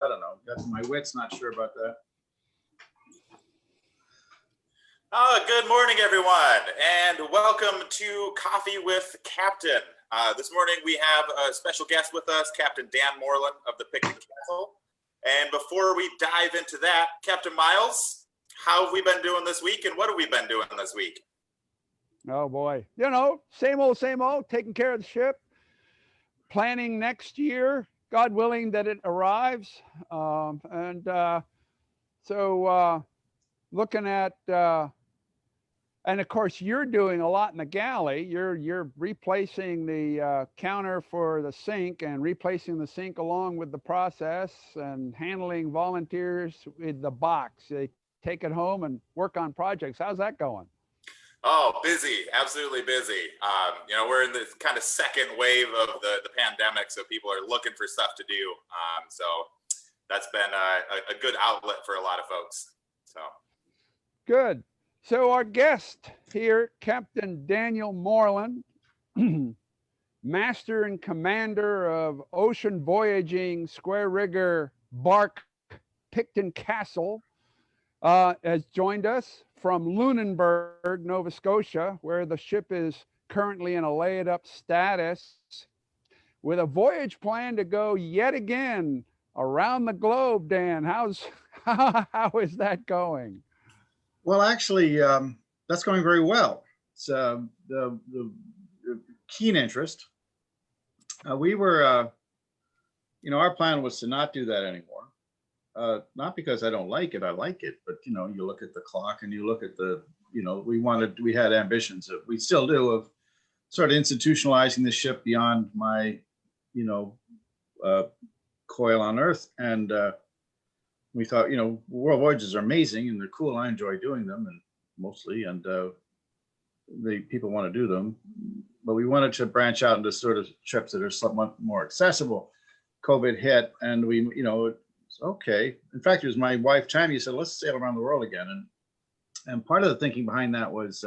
I don't know. That's my wits. Not sure about that. Good morning, everyone, and welcome to Coffee with Captain. This morning we have a special guest with us, Captain Dan Moreland of the Picton Castle. And before we dive into that, Captain Miles, how have we been doing this week, and what have we been doing this week? Oh boy, you know, same old, taking care of the ship, planning next year, God willing that it arrives. So looking at, and of course you're doing a lot in the galley. You're replacing the counter for the sink and replacing the sink along with the process and handling volunteers with the box. They take it home and work on projects. How's that going? Oh, busy, absolutely busy. You know, we're in this kind of second wave of the pandemic, so people are looking for stuff to do. So that's been a good outlet for a lot of folks. So good. So our guest here, Captain Daniel Moreland, master and commander of ocean voyaging square rigger bark Picton Castle, has joined us from Lunenburg, Nova Scotia, where the ship is currently in a laid-up status, with a voyage plan to go yet again around the globe. Dan, how is that going? Well, actually, that's going very well. It's the keen interest. We were, you know, our plan was to not do that anymore. Not because I don't like it, I like it, but you know, you look at the clock and you look at the, you know, we had ambitions of, we still do, of sort of institutionalizing the ship beyond my, you know, coil on Earth. And we thought, you know, world voyages are amazing and they're cool. I enjoy doing them, and mostly, and the people want to do them, but we wanted to branch out into sort of trips that are somewhat more accessible. COVID hit, and we, you know, okay. In fact, it was my wife Tammy who said, let's sail around the world again. And part of the thinking behind that was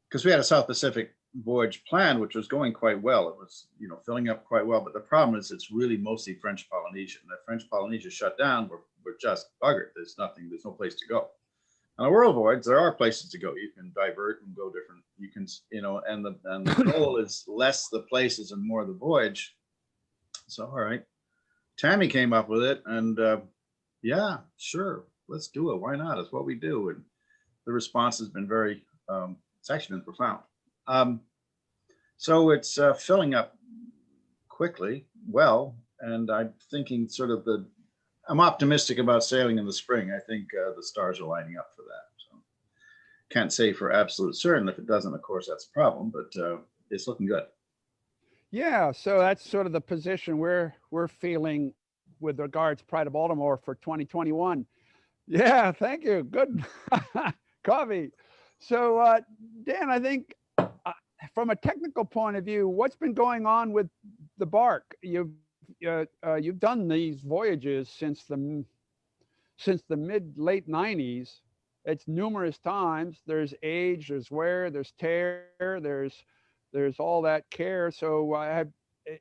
because we had a South Pacific voyage plan, which was going quite well. It was, you know, filling up quite well. But the problem is it's really mostly French Polynesia. And if French Polynesia shut down, we're just buggered. There's no place to go. On a world voyage, there are places to go. You can divert and go different. You can, you know, and the goal is less the places and more the voyage. So, all right. Tammy came up with it, and yeah, sure, let's do it. Why not? It's what we do. And the response has been very, it's actually been profound. So it's filling up quickly, well, and I'm thinking sort of I'm optimistic about sailing in the spring. I think the stars are lining up for that. So can't say for absolute certain. If it doesn't, of course, that's a problem, but it's looking good. Yeah, so that's sort of the position we're feeling with regards to Pride of Baltimore for 2021. Yeah, thank you. Good coffee. So Dan, I think from a technical point of view, what's been going on with the bark? You've done these voyages since the late 90s. It's numerous times. There's age, there's wear, there's tear, there's all that care. So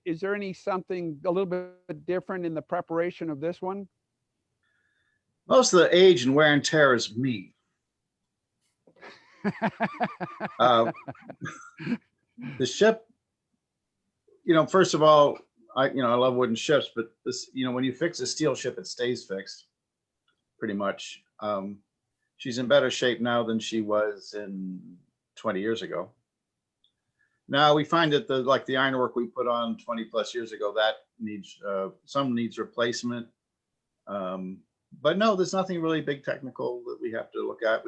is there something a little bit different in the preparation of this one? Most of the age and wear and tear is me. The ship, you know, first of all, I love wooden ships, but this, you know, when you fix a steel ship, it stays fixed pretty much. She's in better shape now than she was in 20 years ago. Now we find that the ironwork we put on 20 plus years ago, that needs some needs replacement. But no, there's nothing really big technical that we have to look at.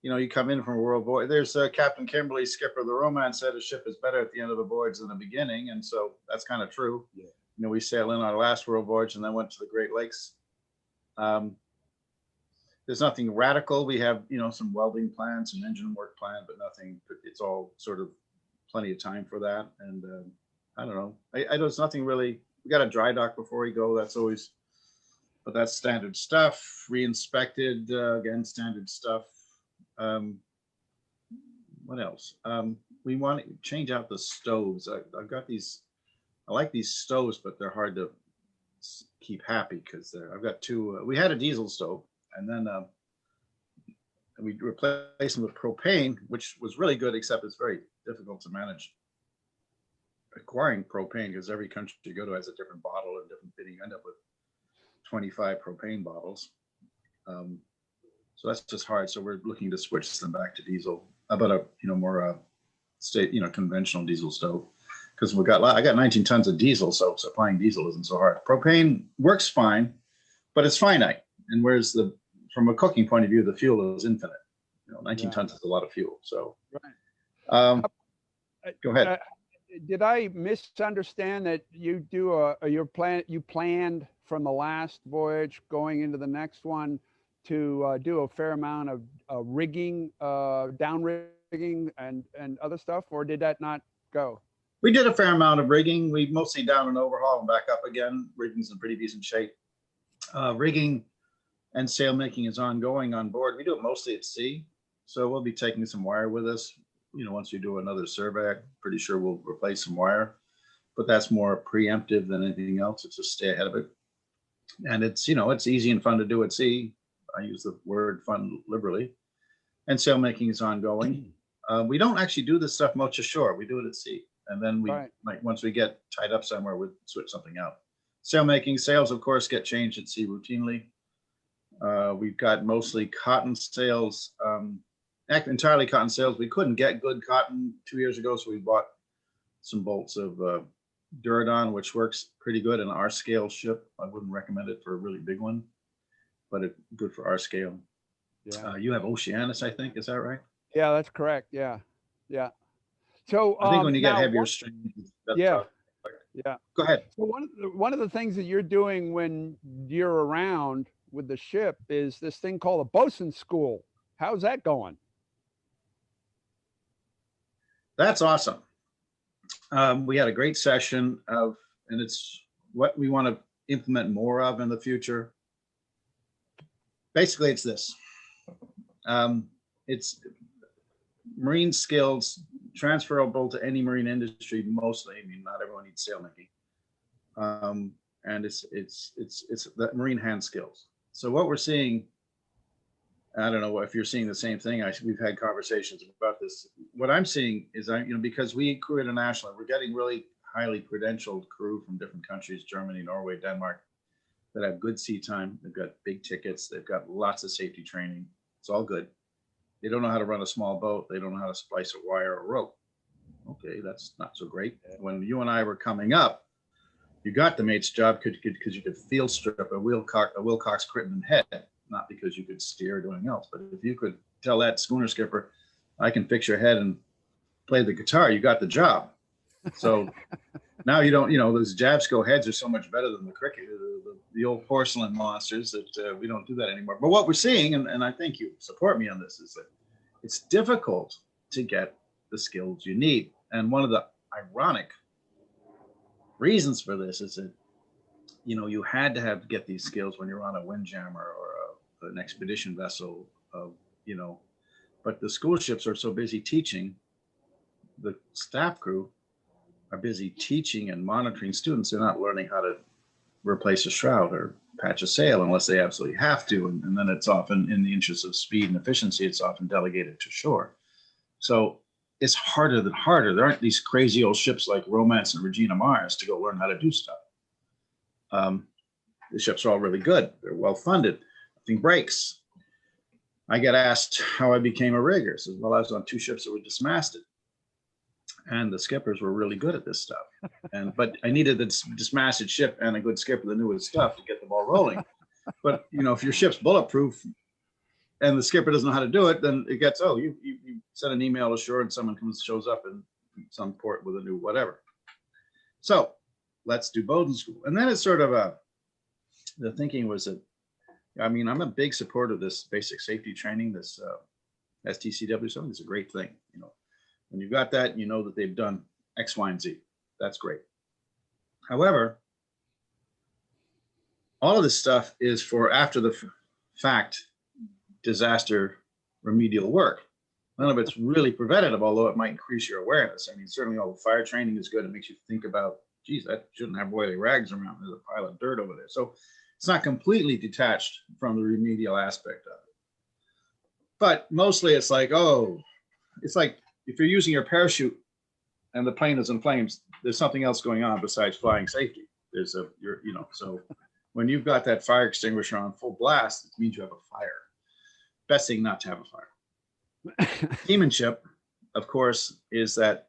You know, you come in from a world voyage. There's Captain Kimberly, skipper of the Romance, said a ship is better at the end of the voyage than the beginning, and so that's kind of true. Yeah. You know, we sailed in our last world voyage and then went to the Great Lakes. There's nothing radical. We have, you know, some welding plans, some engine work plan, but nothing. It's all sort of plenty of time for that. And I don't know. There's nothing really. We got a dry dock before we go. That's always, but that's standard stuff. Re-inspected, again, standard stuff. What else? We want to change out the stoves. I've got these. I like these stoves, but they're hard to keep happy because I've got two. We had a diesel stove, and then we replaced them with propane, which was really good, except it's very difficult to manage acquiring propane because every country you go to has a different bottle and different bidding. You end up with 25 propane bottles. So that's just hard. So we're looking to switch them back to diesel, about a more state conventional diesel stove, because I got 19 tons of diesel, so supplying diesel isn't so hard. Propane works fine, but it's finite. And whereas from a cooking point of view, the fuel is infinite. 19 tons is a lot of fuel. So go ahead. Did I misunderstand that you do you planned from the last voyage going into the next one to do a fair amount of rigging, down rigging and other stuff, or did that not go? We did a fair amount of rigging. We mostly down and overhaul and back up again. Rigging's in pretty decent shape. Rigging and sail making is ongoing on board. We do it mostly at sea. So we'll be taking some wire with us. Once we do another survey, I'm pretty sure we'll replace some wire, but that's more preemptive than anything else. It's just stay ahead of it. And it's easy and fun to do at sea. I use the word fun liberally. And sail making is ongoing. We don't actually do this stuff much ashore. We do it at sea. And then we might, once we get tied up somewhere, we'll switch something out. Sails, of course, get changed at sea routinely. We've got mostly cotton sails, entirely cotton sails. We couldn't get good cotton 2 years ago, so we bought some bolts of Duradon, which works pretty good in our scale ship. I wouldn't recommend it for a really big one, but it's good for our scale. Yeah. You have Oceanus, I think. Is that right? Yeah, that's correct. Yeah. So I think when you get now, heavier strings, yeah. Go ahead. So one of the things that you're doing when you're around with the ship is this thing called a Boson School. How's that going? That's awesome. We had a great session and it's what we want to implement more of in the future. Basically, it's this. It's marine skills transferable to any marine industry mostly. I mean, not everyone needs sailmaking. And it's the marine hand skills. So what we're seeing, I don't know if you're seeing the same thing. We've had conversations about this. What I'm seeing is, because we crew internationally, we're getting really highly credentialed crew from different countries, Germany, Norway, Denmark, that have good sea time. They've got big tickets. They've got lots of safety training. It's all good. They don't know how to run a small boat. They don't know how to splice a wire or rope. Okay, that's not so great. When you and I were coming up, you got the mate's job because you could field strip a Wilcox Crittenden head, not because you could steer or do anything else. But if you could tell that schooner skipper, I can fix your head and play the guitar, you got the job. So now you don't, those Jabsco heads are so much better than the cricket, the old porcelain monsters that we don't do that anymore. But what we're seeing, and I think you support me on this, is that it's difficult to get the skills you need. And one of the ironic reasons for this is that, you had to get these skills when you're on a windjammer or an expedition vessel, but the school ships are so busy teaching, the staff crew are busy teaching and monitoring students. They're not learning how to replace a shroud or patch a sail unless they absolutely have to. And then it's often, in the interest of speed and efficiency, it's often delegated to shore. So it's harder than harder. There aren't these crazy old ships like Romance and Regina Mars to go learn how to do stuff. The ships are all really good. They're well funded. Nothing breaks. I get asked how I became a rigger. I says, well, I was on 2 ships that were dismasted. And the skippers were really good at this stuff. But I needed a dismasted ship and a good skipper that knew his stuff to get the ball rolling. But, if your ship's bulletproof and the skipper doesn't know how to do it, then it gets, you send an email ashore and someone shows up in some port with a new whatever. So let's do Boson School. And then it's sort of the thinking was that, I'm a big supporter of this basic safety training, this STCW, something is a great thing. When you've got that, you know that they've done X, Y, and Z. That's great. However, all of this stuff is for after the fact disaster remedial work. None of it's really preventative, although it might increase your awareness. Certainly all the fire training is good. It makes you think about geez, that shouldn't have oily rags around. There's a pile of dirt over there. So it's not completely detached from the remedial aspect of it. But mostly it's like, oh, it's like if you're using your parachute and the plane is in flames, there's something else going on besides flying safety. So when you've got that fire extinguisher on full blast, it means you have a fire. Best thing not to have a fire. Seamanship, of course, is that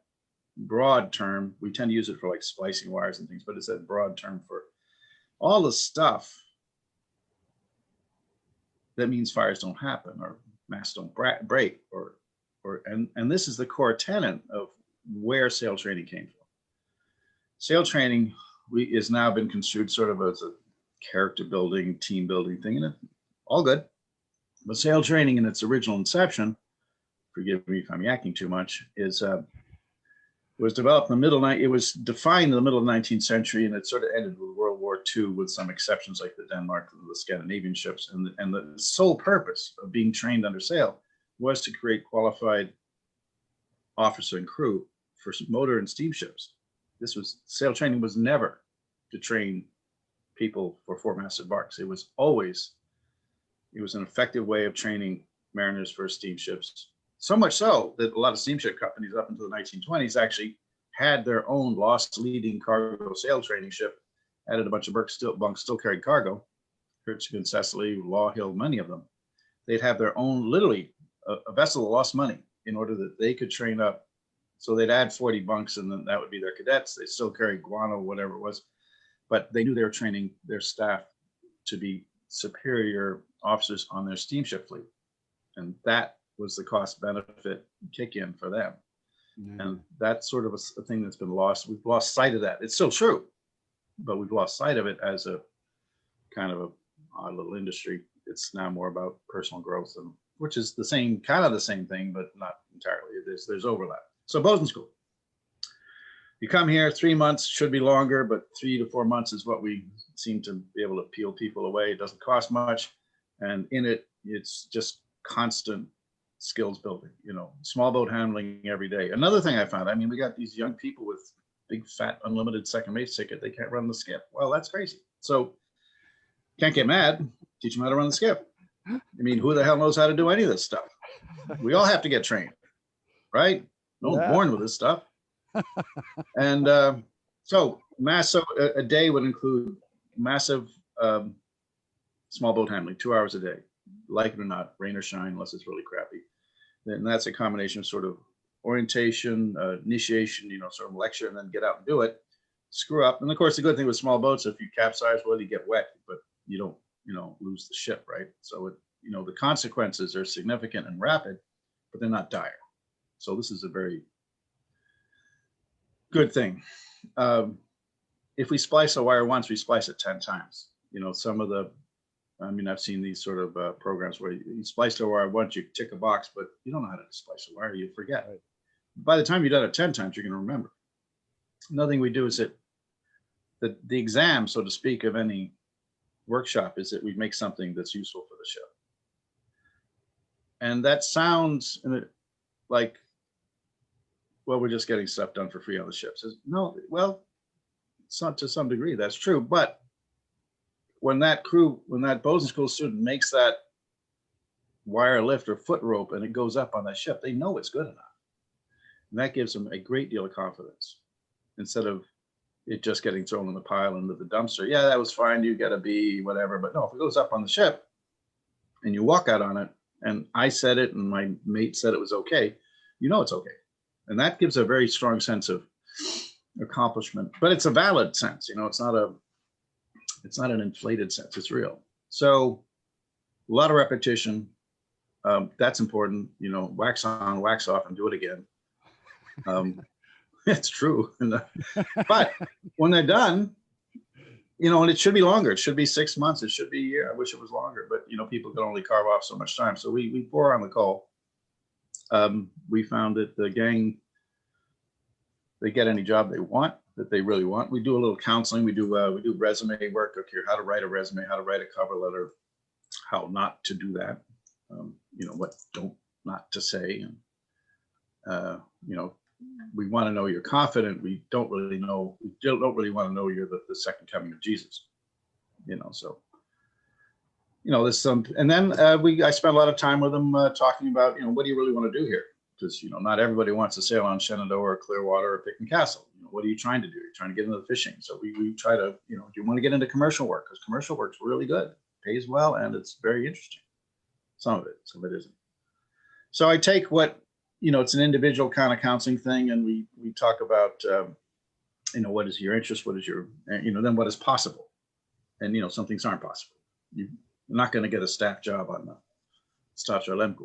broad term. We tend to use it for like splicing wires and things, but it's that broad term for all the stuff that means fires don't happen or masts don't break and this is the core tenet of where SAIL training came from. SAIL training is now been construed sort of as a character building, team building thing, and it all good. But SAIL training in its original inception, forgive me if I'm yakking too much, was developed in the it was defined in the middle of the 19th century, and it sort of ended with World War II, with some exceptions like the Denmark and the Scandinavian ships. And the sole purpose of being trained under SAIL was to create qualified officer and crew for motor and steamships. SAIL training was never to train people for four-masted barks. It was an effective way of training mariners for steamships. So much so that a lot of steamship companies up until the 1920s actually had their own lost leading cargo SAIL training ship, added a bunch of bunks still carried cargo, Hertzog, Cecily, Law Hill, many of them. They'd have their own, literally, a vessel that lost money in order that they could train up. So they'd add 40 bunks, and then that would be their cadets. They still carry guano, whatever it was, but they knew they were training their staff to be superior officers on their steamship fleet. And that was the cost benefit kick in for them. Mm-hmm. And that's sort of a thing that's been lost. We've lost sight of that. It's still true, but we've lost sight of it as a kind of a odd little industry. It's now more about personal growth, and which is the same thing, but not entirely. There's overlap. So Boson School. You come here, 3 months, should be longer, but 3 to 4 months is what we seem to be able to peel people away. It doesn't cost much. And in it, it's just constant skills building, small boat handling every day. Another thing I found, we got these young people with big, fat, unlimited second mate's ticket. They can't run the skiff. Well, that's crazy. So can't get mad. Teach them how to run the skiff. Who the hell knows how to do any of this stuff? We all have to get trained, right? No one's born with this stuff. And so a day would include massive small boat handling, 2 hours a day, like it or not, rain or shine, unless it's really crappy. Then that's a combination of sort of orientation, initiation, sort of lecture, and then get out and do it. Screw up. And of course, the good thing with small boats, if you capsize, well, you get wet, but you don't, lose the ship, right? So, the consequences are significant and rapid, but they're not dire. So this is a very good thing. If we splice a wire once, we splice it 10 times. Some of the, I've seen these sort of programs where you splice a wire once, you tick a box, but you don't know how to splice a wire, you forget. Right. By the time you've done it 10 times, you're going to remember. Another thing we do is that the exam, so to speak, of any workshop is that we make something that's useful for the ship. And that sounds like, well, we're just getting stuff done for free on the ships. No, well, it's not, to some degree, that's true. But when that Boson School student makes that wire lift or foot rope and it goes up on that ship, they know it's good enough. And that gives them a great deal of confidence instead of it just getting thrown in the pile into the dumpster. Yeah, that was fine. You get a B, whatever. But no, if it goes up on the ship and you walk out on it, and I said it and my mate said it was okay, it's okay. And that gives a very strong sense of accomplishment, but it's a valid sense. It's not an inflated sense. It's real. So a lot of repetition. That's important. Wax on, wax off, and do it again. It's true. But when they're done, and it should be longer. It should be 6 months. It should be a year. I wish it was longer, but people can only carve off so much time. So we pour on the coal. We found that the gang, they get any job they want, that they really want. We do a little counseling. We do resume work. Okay, how to write a resume, how to write a cover letter, how not to do that. What not to say, and we want to know you're confident. We don't really want to know you're the second coming of Jesus, so, there's some, and then I spent a lot of time with them talking about, what do you really want to do here? Because, not everybody wants to sail on Shenandoah or Clearwater or Picton Castle. What are you trying to do? You're trying to get into the fishing. So we try to, do you want to get into commercial work? Because commercial work's really good, pays well, and it's very interesting. Some of it isn't. So I take what, it's an individual kind of counseling thing, and we talk about, what is your interest? What is your, then what is possible? And, some things aren't possible. You're not going to get a staff job on the Statsraad,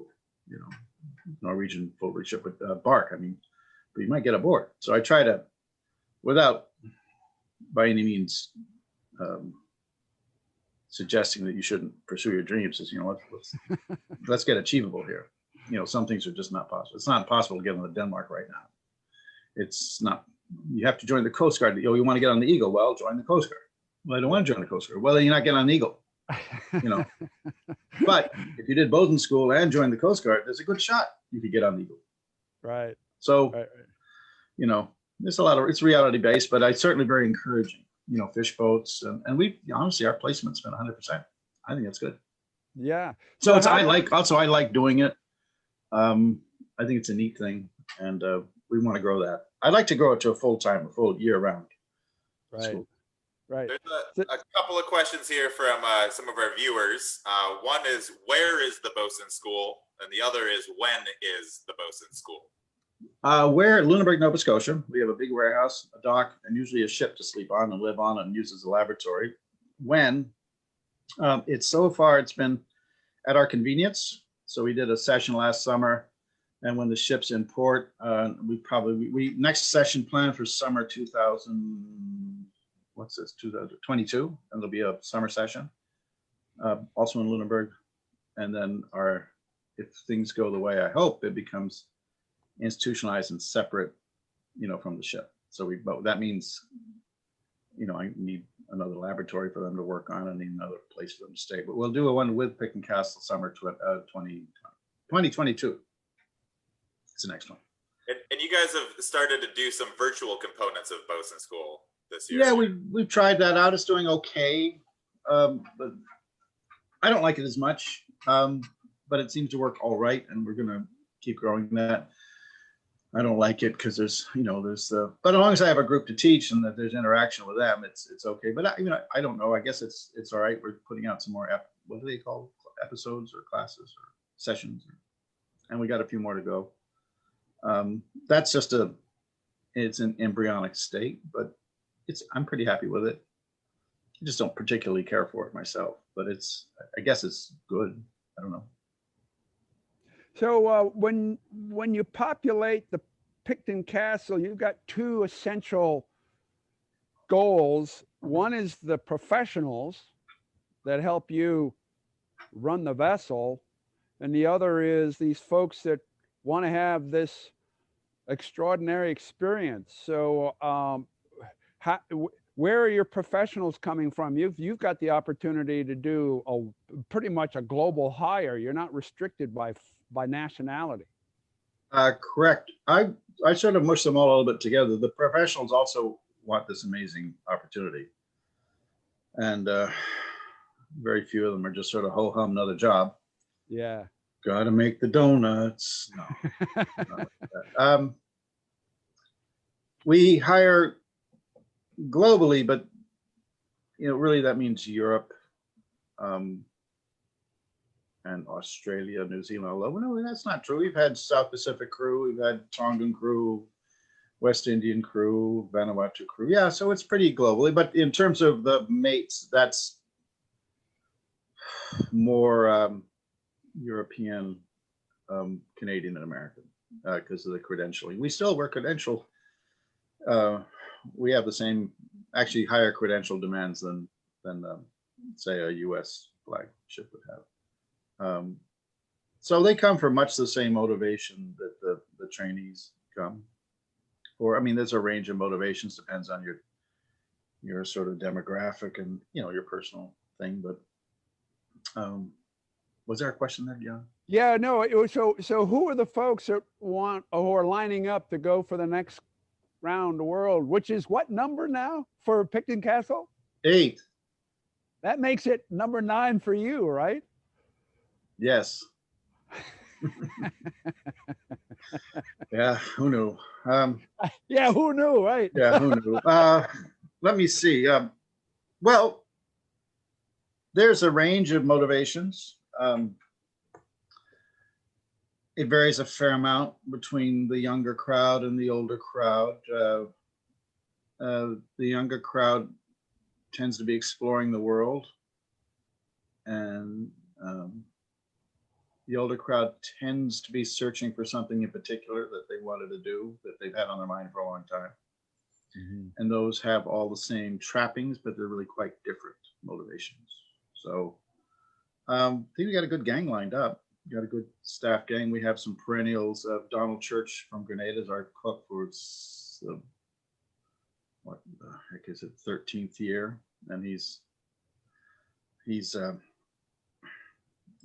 Norwegian forward ship with bark. I mean, but you might get aboard. So I try to, without by any means suggesting that you shouldn't pursue your dreams, is, let's get achievable here. Some things are just not possible. It's not possible to get on the Denmark right now. It's not. You have to join the Coast Guard. You want to get on the Eagle? Well, join the Coast Guard. Well, I don't want to join the Coast Guard. Well, then you're not getting on the Eagle. But if you did Boson School and joined the Coast Guard, there's a good shot you could get on the Eagle. Right. So, there's a lot of, it's reality based, but it's certainly very encouraging. Fish boats, and we honestly, our placement's been 100%. I think that's good. Yeah. So I like doing it. I think it's a neat thing, and we want to grow that. I'd like to grow it to a full year round. Right. School. Right. There's a couple of questions here from some of our viewers. One is, where is the Boson School? And the other is, when is the Boson School? We're at Lunenburg, Nova Scotia. We have a big warehouse, a dock, and usually a ship to sleep on and live on and use as a laboratory. When it's been at our convenience. So we did a session last summer, and when the ship's in port, we next session planned for summer 2022, and there'll be a summer session, also in Lunenburg, and then if things go the way I hope, it becomes institutionalized and separate, from the ship. So but that means, I need another laboratory for them to work on. I need another place for them to stay. But we'll do one with Picton Castle summer 2022. It's the next one. And you guys have started to do some virtual components of Boson School this year. Yeah, we've tried that out. It's doing okay, but I don't like it as much. But it seems to work all right, and we're going to keep growing that. I don't like it because there's but as long as I have a group to teach and that there's interaction with them, it's okay. But I don't know. I guess it's all right. We're putting out some more what do they call episodes or classes or sessions, and we got a few more to go. That's just it's an embryonic state, but I'm pretty happy with it. I just don't particularly care for it myself, but I guess it's good. I don't know. So when you populate the Picton Castle, you've got two essential goals. One is the professionals that help you run the vessel, and the other is these folks that want to have this extraordinary experience. So where are your professionals coming from? You've got the opportunity to do pretty much a global hire. You're not restricted by nationality. Correct. I sort of mush them all a little bit together. The professionals also want this amazing opportunity, and very few of them are just sort of ho hum another job. Yeah. Gotta make the donuts. No, not like that. We hire globally, but really that means Europe, and Australia, New Zealand. Although no, that's not true. We've had South Pacific crew, we've had Tongan crew, West Indian crew, Vanuatu crew. Yeah, so it's pretty globally. But in terms of the mates, that's more European, Canadian, and American because of the credentialing. We still were credentialed. We have the same, actually higher credential demands than say a U.S. flag ship would have. So they come for much the same motivation that the trainees come for. I mean, there's a range of motivations, depends on your sort of demographic and your personal thing. But was there a question there, John? Yeah, no. So who are the folks that who are lining up to go for the next round the world? Which is what number now for Picton Castle? 8. That makes it number 9 for you, right? Yes. Yeah, who knew? Yeah, who knew, right? Yeah, who knew? Let me see. Well, there's a range of motivations. It varies a fair amount between the younger crowd and the older crowd. The younger crowd tends to be exploring the world, and the older crowd tends to be searching for something in particular that they wanted to do, that they've had on their mind for a long time. Mm-hmm. And those have all the same trappings, but they're really quite different motivations. So I think we got a good gang lined up. We got a good staff gang. We have some perennials. Donald Church from Grenada is our cook for what the heck is it, 13th year, and he's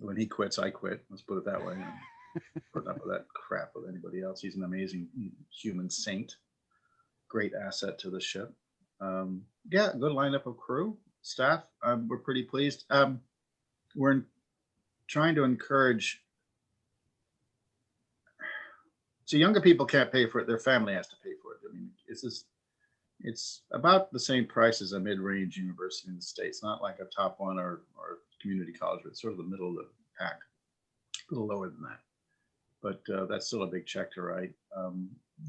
when he quits, I quit. Let's put it that way. Put up with that crap with anybody else. He's an amazing human saint. Great asset to the ship. Yeah, good lineup of crew, staff. We're pretty pleased. We're trying to encourage. So younger people can't pay for it; their family has to pay for it. I mean, it's about the same price as a mid-range university in the States. Not like a top one or community college, but it's sort of the middle of the pack, a little lower than that. But that's still a big check to write.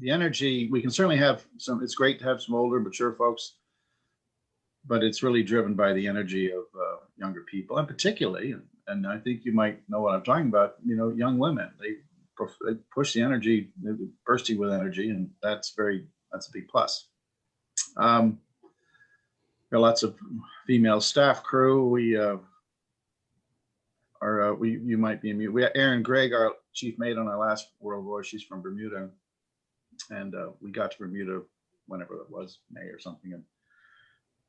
The energy, we can certainly have some. It's great to have some older, mature folks, but it's really driven by the energy of younger people, and particularly, and I think you might know what I'm talking about. You know, young women. They push the energy, they're bursting with energy, and that's a big plus. Got lots of female staff crew. You might be amused. We had Erin Gregg, our chief mate on our last world war. She's from Bermuda, and we got to Bermuda whenever it was, May or something. And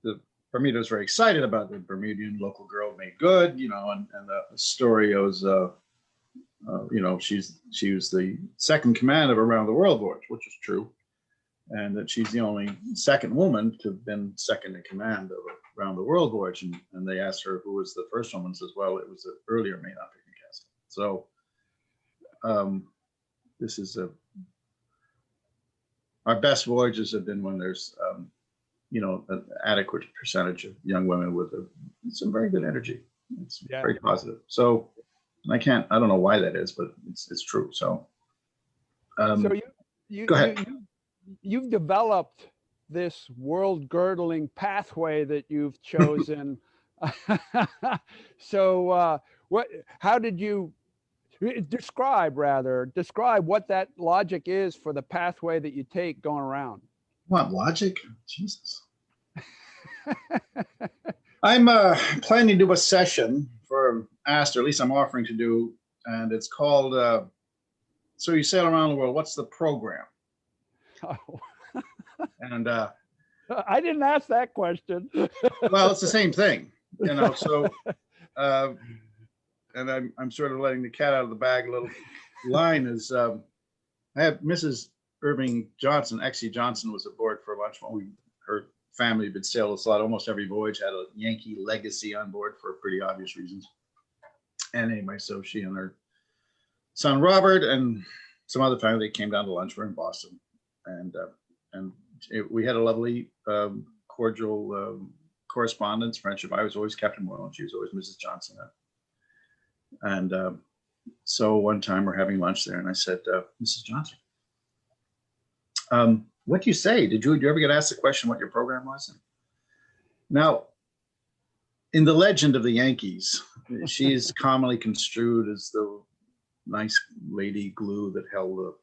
the Bermuda was very excited about the Bermudian local girl made good, you know, and the story was, you know, she was the second command of a round the world voyage, which is true, and that she's the only second woman to have been second in command of a round the world voyage. And they asked her who was the first woman, says, well, it was the earlier main on Picton Castle. So this is our best voyages have been when there's you know, an adequate percentage of young women with some very good energy. It's very positive. So I don't know why that is, but it's true. So so go ahead. You've developed this world-girdling pathway that you've chosen. So how did you describe what that logic is for the pathway that you take going around? What logic? Jesus. I'm planning to do a session for Astor, at least I'm offering to do, and it's called So You Sail Around the World, What's the Program? Oh. And I didn't ask that question. well, it's the same thing, you know. So and I'm sort of letting the cat out of the bag. A little line is I have Mrs. Irving Johnson, Exie Johnson, was aboard for lunch. Her family had sailed us a lot. Almost every voyage had a Yankee legacy on board for pretty obvious reasons. And anyway, so she and her son Robert and some other family came down to lunch. We're in Boston, and we had a lovely, cordial correspondence, friendship. I was always Captain Moreland. She was always Mrs. Johnson. And so one time we're having lunch there, and I said, Mrs. Johnson, what do you say? Did you ever get asked the question what your program was? Now, in the legend of the Yankees, she is commonly construed as the nice lady glue that held the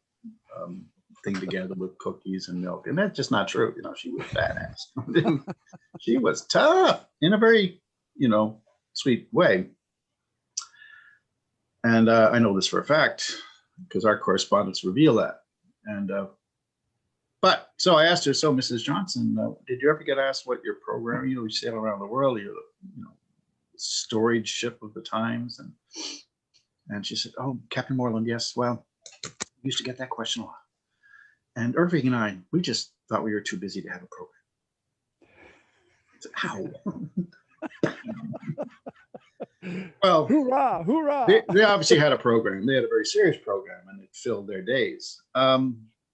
thing together with cookies and milk. And that's just not true. You know, she was badass. She was tough in a very, you know, sweet way. And I know this for a fact because our correspondence reveal that. And but so I asked her, so Mrs. Johnson, did you ever get asked what your program? You know, you sail around the world. You're the, you know, storage ship of the times, And she said, "Oh, Captain Moreland, yes. Well, we used to get that question a lot. And Irving and I, we just thought we were too busy to have a program." I said, "Ow." Well, Hoorah, hoorah. they obviously had a program. They had a very serious program, and it filled their days.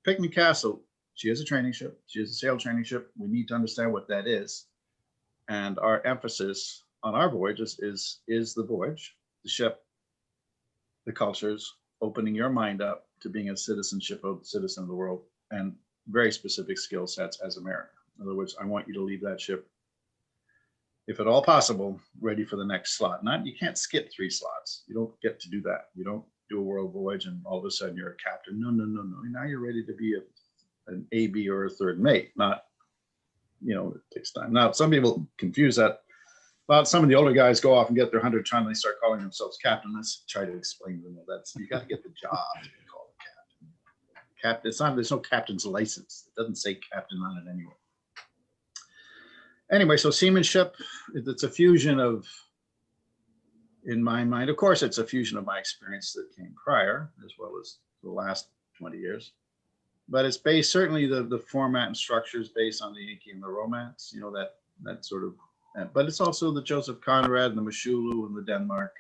Picton Castle, she is a training ship. She is a sail training ship. We need to understand what that is. And our emphasis on our voyages is the voyage, the ship, the cultures, opening your mind up to being a citizen of the world, and very specific skill sets as America. In other words, I want you to leave that ship, if at all possible, ready for the next slot. You can't skip 3 slots. You don't get to do that. You don't do a world voyage and all of a sudden you're a captain. No. Now you're ready to be an AB or a third mate, not, it takes time. Now, some people confuse that. Well, some of the older guys go off and get their 100 ton and they start calling themselves captain. Let's try to explain to them that you got to get the job to be called a captain. There's no captain's license. It doesn't say captain on it anyway. Anyway, so seamanship, it's a fusion of, in my mind, of course, it's a fusion of my experience that came prior, as well as the last 20 years. But it's based, certainly the format and structure is based on the Yankee and the Romance, that sort of, but it's also the Joseph Conrad and the Mashulu and the Denmark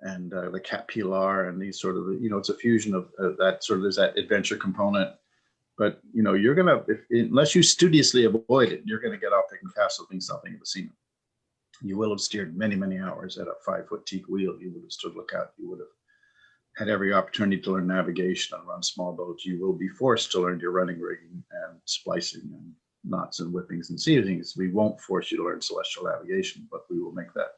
and the Cap Pilar and these sort of, it's a fusion of that sort of, there's that adventure component. But, you're going to, unless you studiously avoid it, you're going to get off Picton Castle being something of a seaman. You will have steered many, many hours at a 5-foot teak wheel. You would have stood lookout. You would have had every opportunity to learn navigation and run small boats. You will be forced to learn your running rigging and splicing and knots and whippings and seizings. We won't force you to learn celestial navigation, but we will make that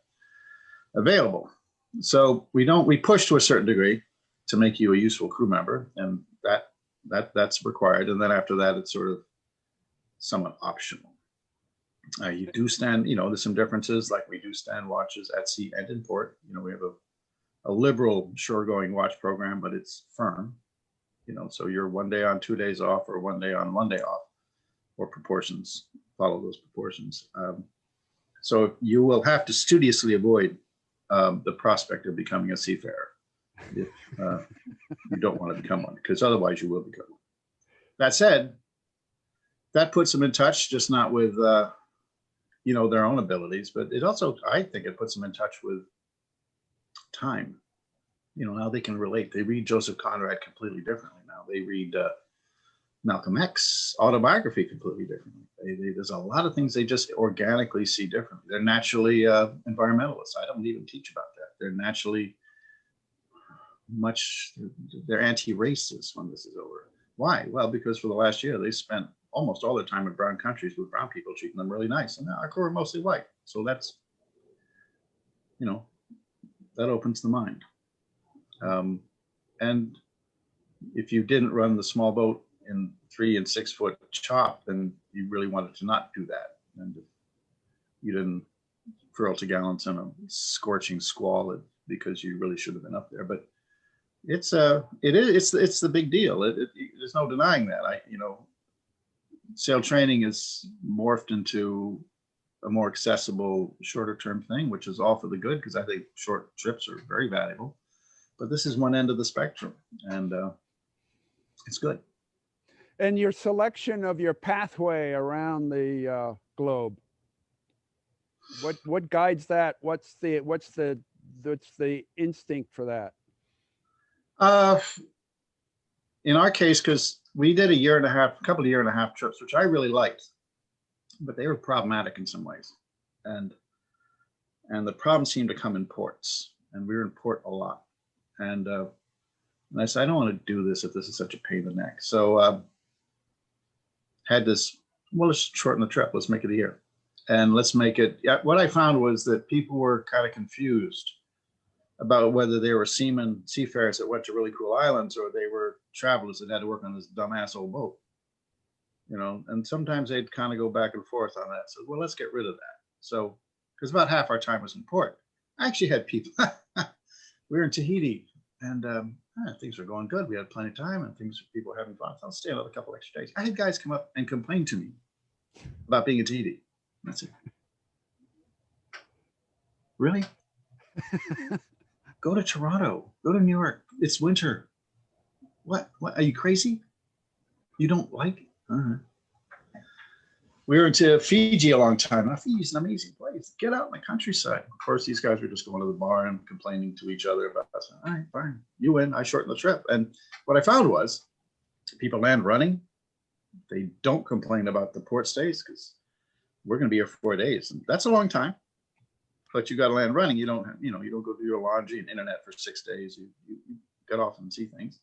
available. So we push to a certain degree to make you a useful crew member, and that's required. And then after that, it's sort of somewhat optional. You do stand, there's some differences, like we do stand watches at sea and in port. We have a liberal shore-going watch program, but it's firm. So you're 1 day on, 2 days off, or 1 day on, 1 day off, or proportions, follow those proportions. So you will have to studiously avoid the prospect of becoming a seafarer if you don't want to become one, because otherwise you will become one. That said, that puts them in touch, just not with their own abilities, but it also, I think it puts them in touch with time. Now they can relate. They read Joseph Conrad completely differently now. They read Malcolm X autobiography completely differently. There's a lot of things they just organically see differently. They're naturally environmentalists. I don't even teach about that. They're naturally they're anti-racist when this is over. Why? Well, because for the last year, they spent almost all their time in brown countries with brown people treating them really nice. And now our crew are mostly white. So that's, that opens the mind. And if you didn't run the small boat in 3 and 6 foot chop, then you really wanted to not do that. And if you didn't furl to gallants in a scorching squall because you really should have been up there. But it's the big deal. There's no denying that. Sail training is morphed into a more accessible, shorter term thing, which is all for the good, because I think short trips are very valuable. But this is one end of the spectrum, and it's good. And your selection of your pathway around the globe, what guides that? What's the instinct for that? In our case, because we did a couple of year and a half trips, which I really liked, but they were problematic in some ways, and the problem seemed to come in ports, and we were in port a lot, and I said, I don't want to do this if this is such a pain in the neck. So had this, well, let's shorten the trip. Let's make it a year, and let's make it. What I found was that people were kind of confused about whether they were seafarers that went to really cool islands, or they were travelers that had to work on this dumbass old boat. And sometimes they'd kind of go back and forth on that. So, well, let's get rid of that. So, because about half our time was in port. I actually had people, we were in Tahiti, and things were going good. We had plenty of time, and people were having fun. So I'll stay another couple extra days. I had guys come up and complain to me about being in Tahiti. That's it. Really? Go to Toronto. Go to New York. It's winter. What? Are you crazy? You don't like it? Uh-huh. We were into Fiji a long time. Now, Fiji's an amazing place. Get out in the countryside. Of course, these guys were just going to the bar and complaining to each other about us. All right, fine. You win. I shorten the trip. And what I found was people land running. They don't complain about the port stays because we're going to be here for 4 days. And that's a long time. But you got to land running. You don't go do your laundry and internet for 6 days. You get off and see things.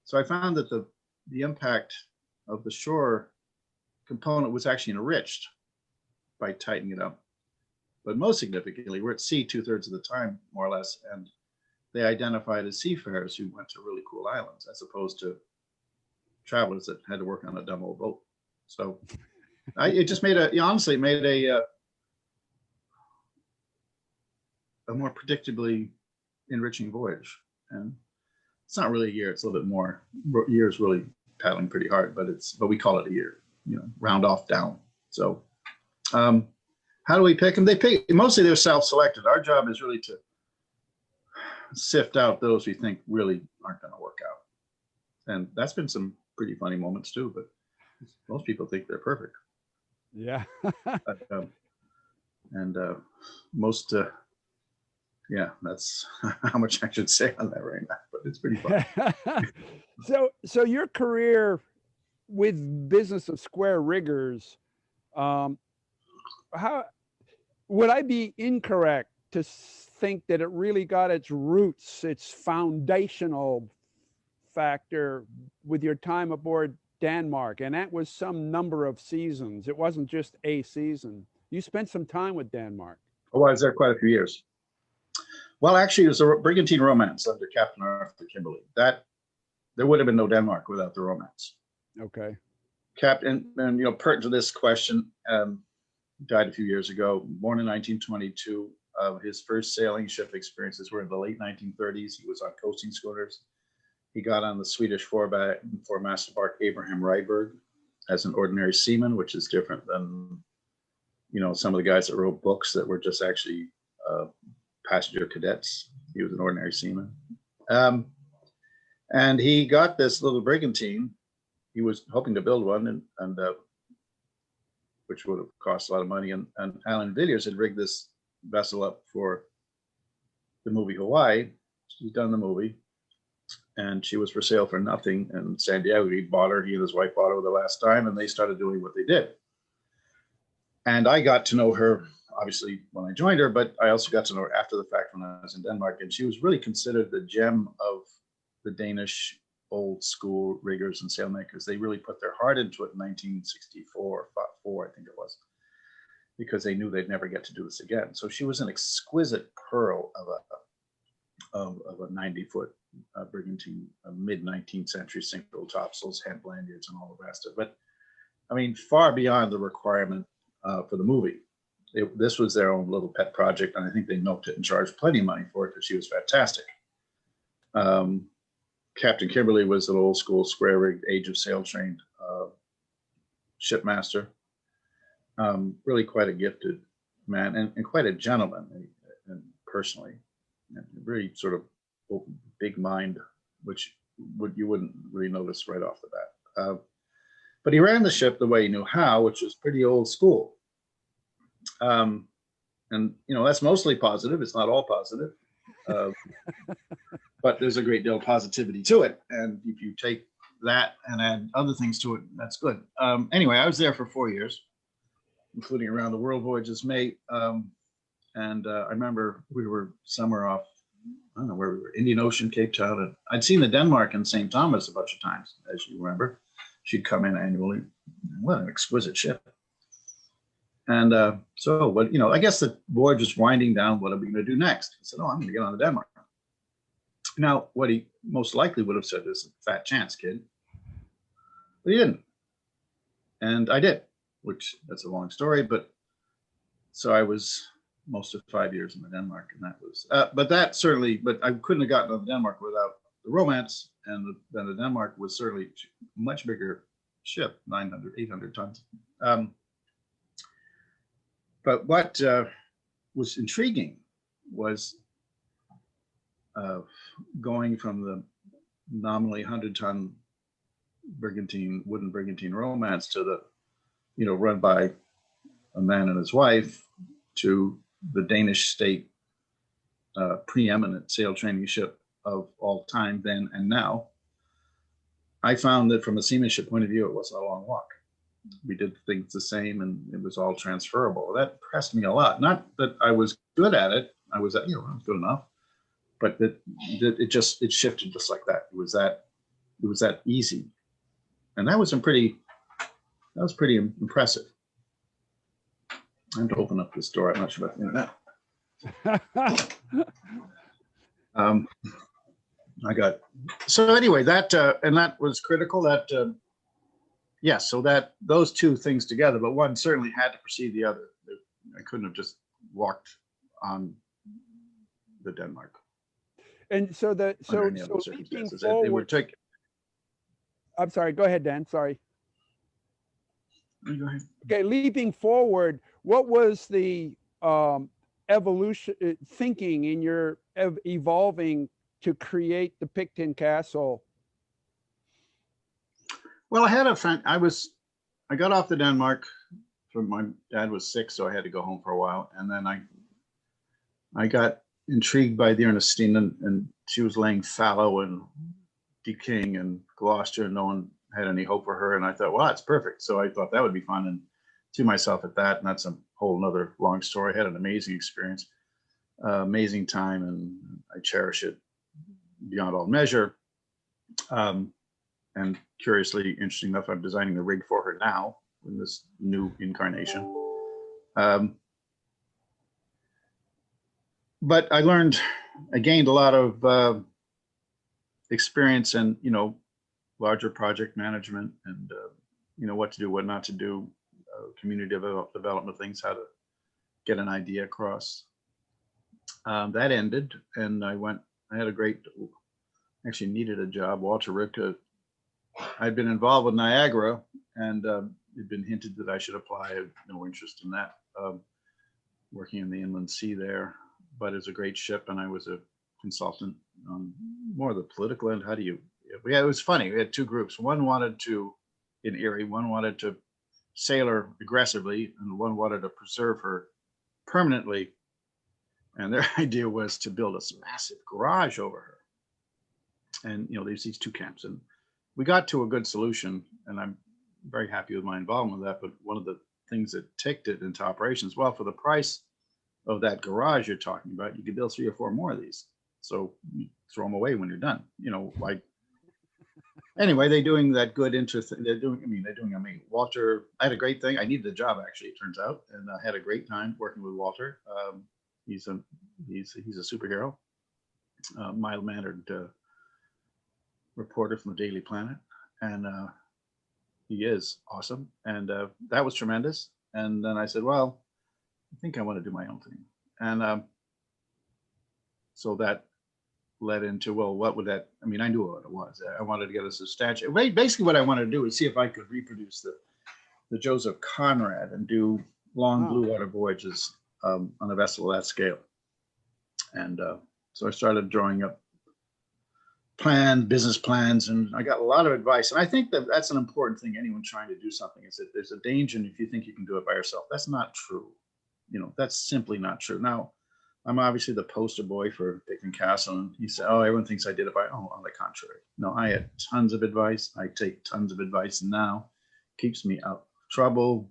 So I found that the impact of the shore component was actually enriched by tightening it up. But most significantly, we're at sea 2/3 of the time, more or less, and they identified as seafarers who went to really cool islands, as opposed to travelers that had to work on a dumb old boat. So it just made honestly made a more predictably enriching voyage. And it's not really a year; it's a little bit more. Year's really paddling pretty hard, but we call it a year. Round off down. So how do we pick them? Mostly they're self-selected. Our job is really to sift out those we think really aren't going to work out. And that's been some pretty funny moments too, but most people think they're perfect. Yeah. That's how much I should say on that right now, but it's pretty fun. So your career with business of square riggers, how would I be incorrect to think that it really got its roots, its foundational factor with your time aboard Denmark? And that was some number of seasons. It wasn't just a season. You spent some time with Denmark. Oh, I was there quite a few years. Well, actually, it was a brigantine romance under Captain Arthur Kimberly. There would have been no Denmark without the romance. Okay. Captain, and pertinent to this question, died a few years ago, born in 1922. His first sailing ship experiences were in the late 1930s. He was on coasting schooners. He got on the Swedish four-master bark Abraham Ryberg as an ordinary seaman, which is different than some of the guys that wrote books that were just actually passenger cadets. He was an ordinary seaman, and he got this little brigantine. He was hoping to build one, and which would have cost a lot of money. And Alan Villiers had rigged this vessel up for the movie Hawaii. She's done the movie, and she was for sale for nothing. And San Diego, he and his wife bought her the last time, and they started doing what they did. And I got to know her, obviously, when I joined her, but I also got to know her after the fact when I was in Denmark. And she was really considered the gem of the Danish old school riggers and sailmakers. They really put their heart into it in 1964 or 4, I think it was, because they knew they'd never get to do this again. So she was an exquisite pearl of a 90-foot brigantine, mid 19th century single topsails, head lanyards, and all the rest of it. But I mean, far beyond the requirement for the movie. This was their own little pet project, and I think they milked it and charged plenty of money for it because she was fantastic. Captain Kimberly was an old school square rigged, age of sail trained shipmaster. Really quite a gifted man and quite a gentleman, and personally, and very sort of big mind, which you wouldn't really notice right off the bat. But he ran the ship the way he knew how, which was pretty old school. And that's mostly positive. It's not all positive. But there's a great deal of positivity to it. And if you take that and add other things to it, that's good. Anyway, I was there for 4 years, including around the world voyages, mate. And I remember we were somewhere off, I don't know where we were, Indian Ocean, Cape Town. And I'd seen the Denmark and St. Thomas a bunch of times, as you remember. She'd come in annually. What an exquisite ship. And I guess the voyage was winding down. What are we going to do next? He said, I'm going to get on the Denmark. Now, what he most likely would have said is, fat chance, kid. But he didn't. And I did, which that's a long story. But so I was most of 5 years in the Denmark. And that was, but I couldn't have gotten on the Denmark without the romance. And then the Denmark was certainly a much bigger ship, 900, 800 tons. But what was intriguing was going from the nominally 100-ton wooden brigantine Romance to the, run by a man and his wife, to the Danish state preeminent sail training ship of all time then and now. I found that from a seamanship point of view, it wasn't a long walk. We did things the same, and it was all transferable. That impressed me a lot. Not that I was good at it. I was, I was good enough, but that it shifted just like that. It was that easy, and that was pretty impressive. I have to open up this door. I'm not sure about the internet. So anyway, that and that was critical. That yes, so that those two things together, but one certainly had to precede the other. I couldn't have just walked on the Denmark. And so leaping forward, I'm sorry, go ahead, Dan. Sorry. Go ahead. Okay, leaping forward, what was the evolution thinking in your evolving to create the Picton Castle? Well, I had a friend. I got off the Denmark. My dad was sick, so I had to go home for a while, and then I got intrigued by the Ernestina, and she was laying fallow and decaying in Gloucester, and no one had any hope for her. And I thought, well, that's perfect. So I thought that would be fun, and threw myself at that. And that's a whole nother long story. I had an amazing experience, amazing time, and I cherish it beyond all measure. And curiously, interesting enough, I'm designing the rig for her now in this new incarnation. But I gained a lot of experience in, larger project management and, what to do, what not to do, community development things, how to get an idea across. That ended, and I had a great, actually needed a job. Walter Ripke, I'd been involved with Niagara, and it'd been hinted that I should apply. I had no interest in that, working in the inland sea there. But it's a great ship, and I was a consultant on more of the political end. It was funny. We had two groups. One wanted to, in Erie, one wanted to sail her aggressively, and one wanted to preserve her permanently. And their idea was to build a massive garage over her. And, there's these two camps. And we got to a good solution, and I'm very happy with my involvement with that. But one of the things that ticked it into operations, well, for the price of that garage you're talking about, you could build 3 or 4 more of these. So you throw them away when you're done. Anyway, they're doing that good interest. They're doing Walter, I had a great thing. I needed a job, actually, it turns out. And I had a great time working with Walter. He's a superhero, mild-mannered reporter from the Daily Planet. And he is awesome. And that was tremendous. And then I said, well, I think I want to do my own thing. And so that led into, well, what would that, I knew what it was. I wanted to get a substantial, basically what I wanted to do is see if I could reproduce the Joseph Conrad and do long blue water voyages on a vessel of that scale. And so I started drawing up business plans, and I got a lot of advice. And I think that's an important thing, anyone trying to do something, is that there's a danger if you think you can do it by yourself. That's not true. That's simply not true. Now, I'm obviously the poster boy for Picton Castle, and he said, oh, everyone thinks I did it on the contrary. No, I had tons of advice. I take tons of advice now. Keeps me out of trouble.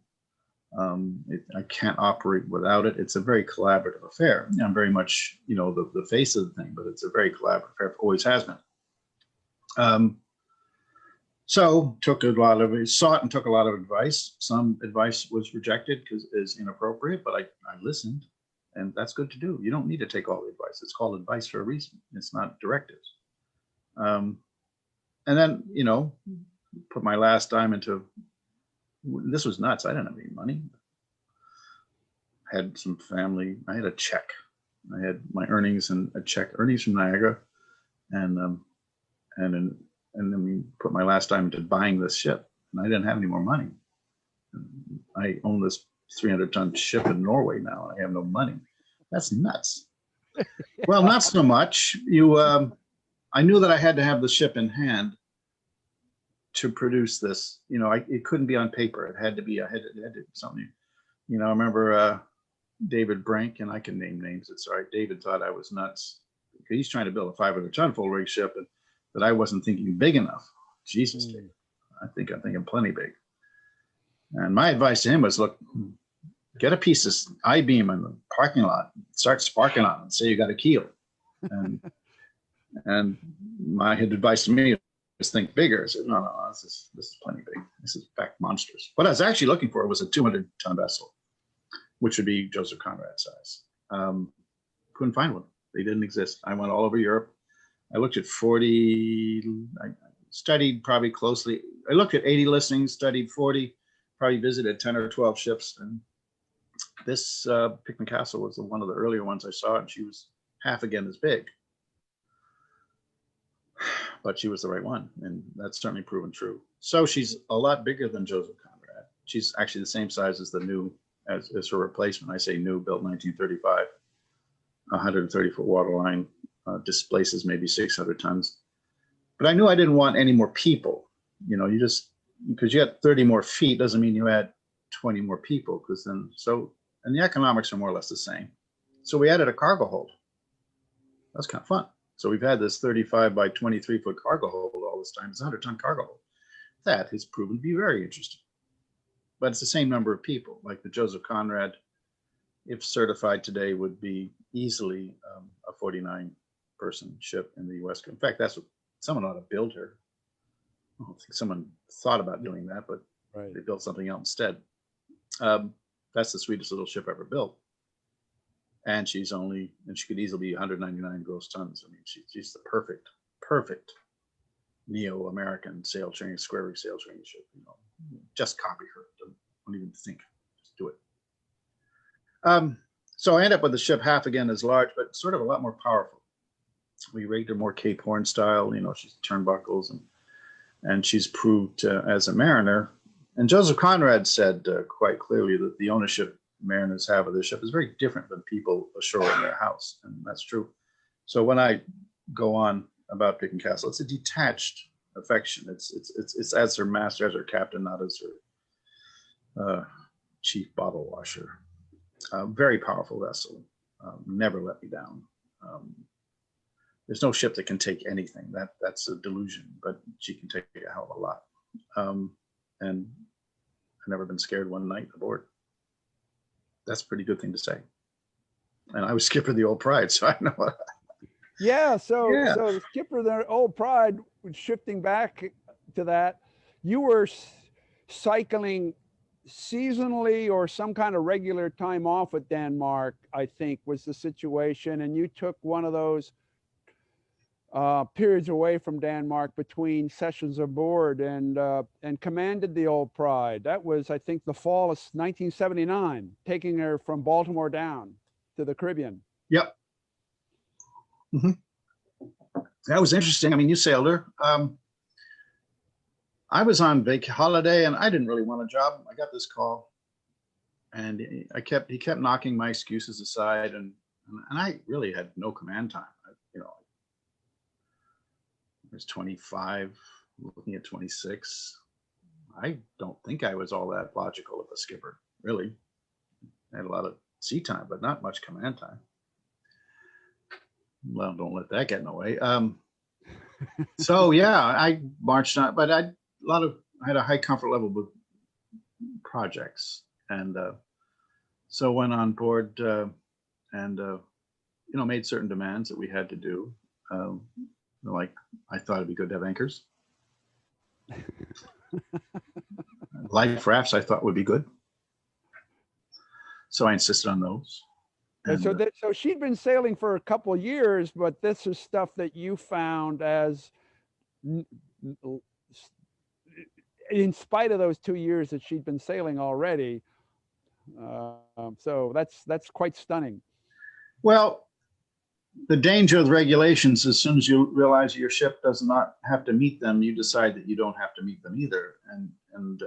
I can't operate without it. It's a very collaborative affair. I'm very much, the face of the thing, but it's a very collaborative affair. Always has been. So took a lot of advice. Some advice was rejected because it's inappropriate, but I listened, and that's good to do. You don't need to take all the advice. It's called advice for a reason. It's not directives. And then, put my last dime into, this was nuts. I didn't have any money. I had some family. I had a check. I had my earnings and a check, earnings from Niagara, and then we put my last dime into buying this ship, and I didn't have any more money. I own this 300-ton ship in Norway now, and I have no money. That's nuts. Well, not so much. I knew that I had to have the ship in hand to produce this. It couldn't be on paper. It had to be, I had to do something. I remember David Brink, and I can name names. It's all right. David thought I was nuts. He's trying to build a 500-ton full rig ship, and that I wasn't thinking big enough. Jesus, David. I'm thinking plenty big. And my advice to him was, look, get a piece of I-beam in the parking lot, start sparking on it, and say you got a keel. And my advice to me was think bigger. I said, no, this is plenty big. This is in fact monstrous. What I was actually looking for was a 200-ton vessel, which would be Joseph Conrad size. Couldn't find one. They didn't exist. I went all over Europe. I looked at 40, I studied probably closely. I looked at 80 listings, studied 40, probably visited 10 or 12 ships. And this Picton Castle was one of the earlier ones I saw, and she was half again as big. But she was the right one, and that's certainly proven true. So she's a lot bigger than Joseph Conrad. She's actually the same size as the new, as her replacement. I say new, built 1935, 130-foot waterline, displaces maybe 600 tons. But I knew I didn't want any more people. You just, because you had 30 more feet doesn't mean you add 20 more people, because then, and the economics are more or less the same. So we added a cargo hold. That's kind of fun. So we've had this 35 by 23-foot cargo hold all this time. It's a 100-ton cargo hold. That has proven to be very interesting. But it's the same number of people. Like the Joseph Conrad, if certified today, would be easily a 49-person ship in the U.S. In fact, that's what someone ought to build her. I don't think someone thought about doing that, but They built something else instead. That's the sweetest little ship ever built. And she could easily be 199 gross tons. I mean, she's the perfect neo-American sail training, square rig sail training ship. Just copy her. Don't even think. Just do it. So I end up with the ship half again as large, but sort of a lot more powerful. We rigged her more Cape Horn style. She's turnbuckles, and she's proved as a mariner. And Joseph Conrad said quite clearly that the ownership mariners have of this ship is very different than people ashore in their house, and that's true. So when I go on about Picton Castle, it's a detached affection. It's as her master, as her captain, not as her chief bottle washer. Very powerful vessel. Never let me down. There's no ship that can take anything. That's a delusion, but she can take a hell of a lot. And I've never been scared one night aboard. That's a pretty good thing to say. And I was skipper of the Old Pride, so I know what. So the skipper of the Old Pride, shifting back to that, you were cycling seasonally or some kind of regular time off at Denmark, I think was the situation. And you took one of those periods away from Denmark between sessions aboard and commanded the Old Pride. That was, I think, the fall of 1979, taking her from Baltimore down to the Caribbean. Yep. That was interesting. I mean, you sailed her. I was on holiday, and I didn't really want a job. I got this call, and he kept knocking my excuses aside, and I really had no command time. I was 25, looking at 26. I don't think I was all that logical of a skipper, really. I had a lot of sea time, but not much command time. Well, don't let that get in the way. So yeah, I marched on, but I had a high comfort level with projects, and so went on board and made certain demands that we had to do. Like I thought it'd be good to have anchors. Life rafts I thought would be good, so I insisted on those. And so she'd been sailing for a couple of years, but this is stuff that you found as, in spite of those 2 years that she'd been sailing already. So that's quite stunning. Well, the danger of the regulations, as soon as you realize your ship does not have to meet them, you decide that you don't have to meet them either. And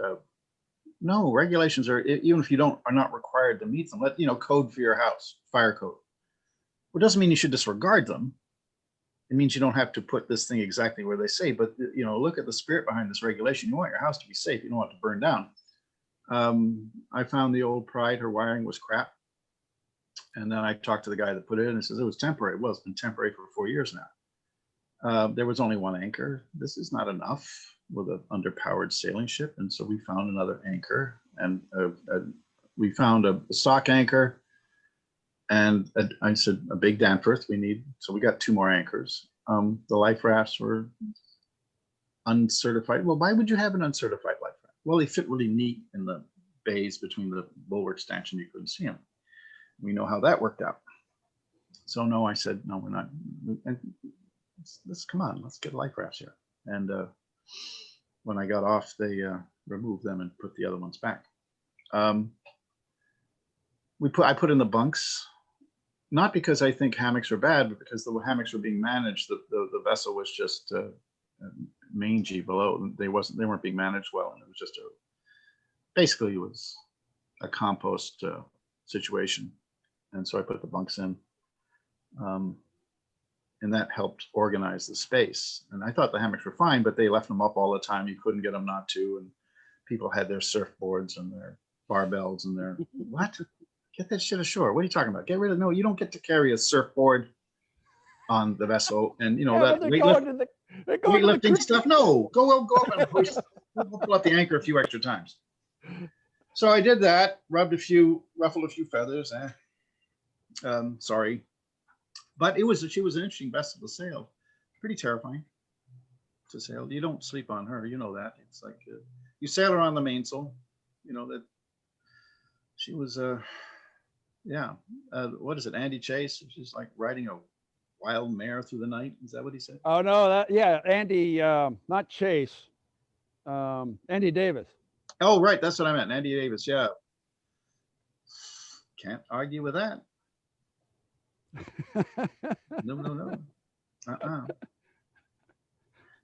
no, regulations are, even if you are not required to meet them, code for your house, fire code. Well, it doesn't mean you should disregard them. It means you don't have to put this thing exactly where they say, but look at the spirit behind this regulation. You want your house to be safe. You don't want it to burn down. I found the old Pride, her wiring was crap. And then I talked to the guy that put it in and says it was temporary. Well, it's been temporary for 4 years now. There was only one anchor. This is not enough with an underpowered sailing ship. And so we found another anchor, and we found a stock anchor. And I said, a big Danforth we need. So we got 2 more anchors. The life rafts were uncertified. Well, why would you have an uncertified life raft? Well, they fit really neat in the bays between the bulwark stanchion. You couldn't see them. We know how that worked out. So no, I said, no, we're not. Let's come on, let's get life rafts here. And when I got off, they removed them and put the other ones back. I put in the bunks, not because I think hammocks are bad, but because the hammocks were being managed. The vessel was just mangy below. They weren't being managed well, and it was just basically it was a compost situation. And so I put the bunks in, and that helped organize the space. And I thought the hammocks were fine, but they left them up all the time. You couldn't get them not to, and people had their surfboards and their barbells and their what? Get that shit ashore. What are you talking about? Get rid of, no, you don't get to carry a surfboard on the vessel. And that weightlifting stuff. No, go up and hoist. We'll pull up the anchor a few extra times. So I did that, ruffled a few feathers. Sorry. But she was an interesting vessel to sail. Pretty terrifying to sail. You don't sleep on her. You know that. It's like you sail her on the mainsail. That she was what is it, Andy Chase? She's like riding a wild mare through the night. Is that what he said? Oh no, Andy, not Chase, Andy Davis. Oh right, that's what I meant, Andy Davis. Yeah, can't argue with that. No.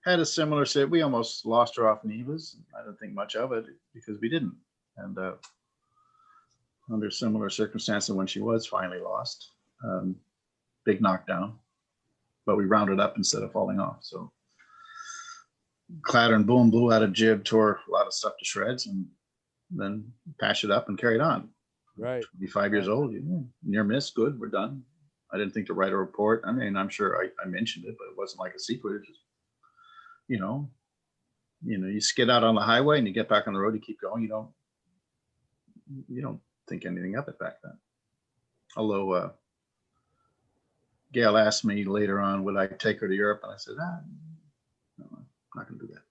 Had a similar sit. We almost lost her off Neva's. I don't think much of it because we didn't. And under similar circumstances when she was finally lost, big knockdown, but we rounded up instead of falling off. So clatter and boom, blew out a jib, tore a lot of stuff to shreds, and then patched it up and carried on. Right. 25 years old, near miss, good, we're done. I didn't think to write a report. I mean, I'm sure I mentioned it, but it wasn't like a secret. It just, you skid out on the highway and you get back on the road, you keep going. You don't think anything of it back then. Although Gail asked me later on, would I take her to Europe? And I said, no, I'm not going to do that.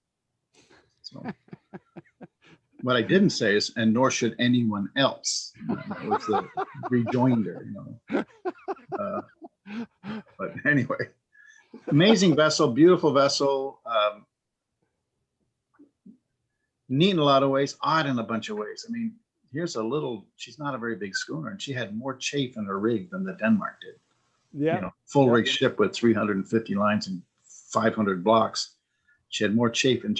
So what I didn't say is, and nor should anyone else. That was the rejoinder, But anyway, amazing vessel, beautiful vessel, neat in a lot of ways, odd in a bunch of ways. I mean, she's not a very big schooner, and she had more chafe in her rig than the Denmark did. Yeah. Full rig ship with 350 lines and 500 blocks. She had more chafe, and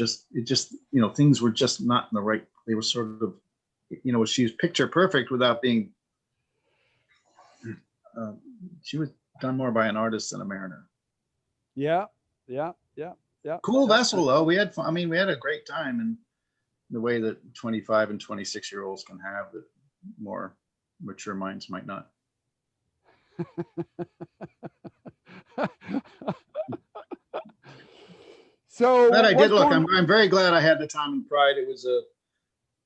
things were just not in the right. They were sort of, she was picture perfect without being. She was done more by an artist than a mariner. Yeah. Cool vessel though. We had fun. I mean, we had a great time, and the way that 25 and 26-year-olds can have that more mature minds might not. So but I did look. I'm very glad I had the time and pride. It was a